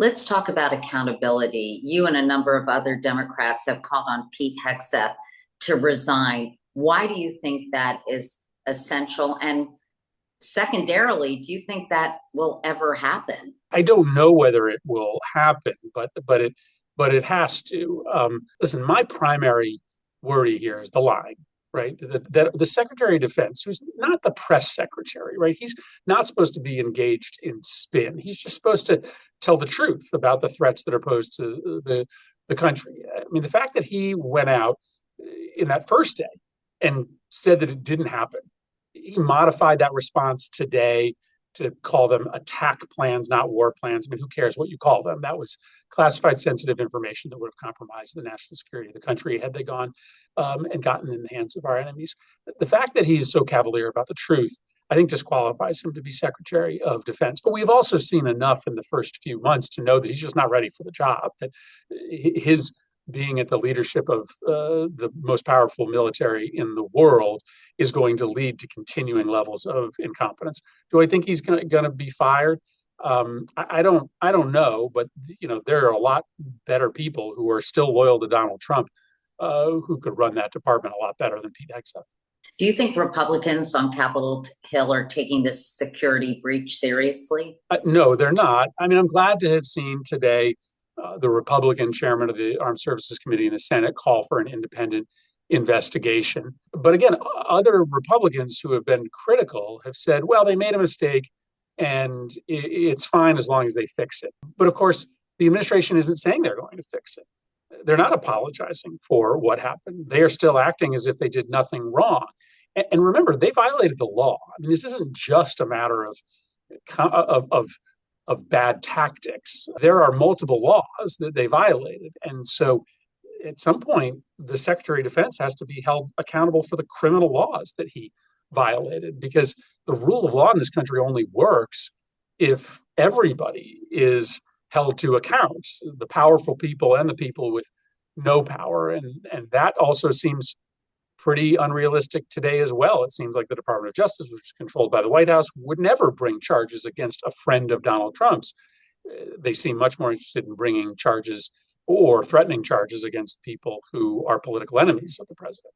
Let's talk about accountability. You and a number of other Democrats have called on Pete Hegseth to resign. Why do you think that is essential? And secondarily, do you think that will ever happen? I don't know whether it will happen, but it has to. Listen, my primary worry here is the line, right? That the Secretary of Defense, who's not the press secretary, right? He's not supposed to be engaged in spin. He's just supposed to tell the truth about the threats that are posed to the country. I mean, the fact that he went out in that first day and said that it didn't happen, he modified that response today to call them attack plans, not war plans. I mean, who cares what you call them? That was classified sensitive information that would have compromised the national security of the country had they gone and gotten in the hands of our enemies. The fact that he's so cavalier about the truth, I think, disqualifies him to be Secretary of Defense. But we've also seen enough in the first few months to know that he's just not ready for the job, that his being at the leadership of the most powerful military in the world is going to lead to continuing levels of incompetence. Do I think he's going to be fired? I don't know, but there are a lot better people who are still loyal to Donald Trump who could run that department a lot better than Pete Hegseth. Do you think Republicans on Capitol Hill are taking this security breach seriously? No, they're not. I mean, I'm glad to have seen today the Republican chairman of the Armed Services Committee in the Senate call for an independent investigation. But again, other Republicans who have been critical have said, well, they made a mistake and it's fine as long as they fix it. But of course, the administration isn't saying they're going to fix it. They're not apologizing for what happened. They are still acting as if they did nothing wrong. And remember, they violated the law. I mean, this isn't just a matter of bad tactics. There are multiple laws that they violated. And so at some point, the Secretary of Defense has to be held accountable for the criminal laws that he violated, because the rule of law in this country only works if everybody is held to account, the powerful people and the people with no power. And that also seems pretty unrealistic today as well. It seems like the Department of Justice, which is controlled by the White House, would never bring charges against a friend of Donald Trump's. They seem much more interested in bringing charges or threatening charges against people who are political enemies of the president.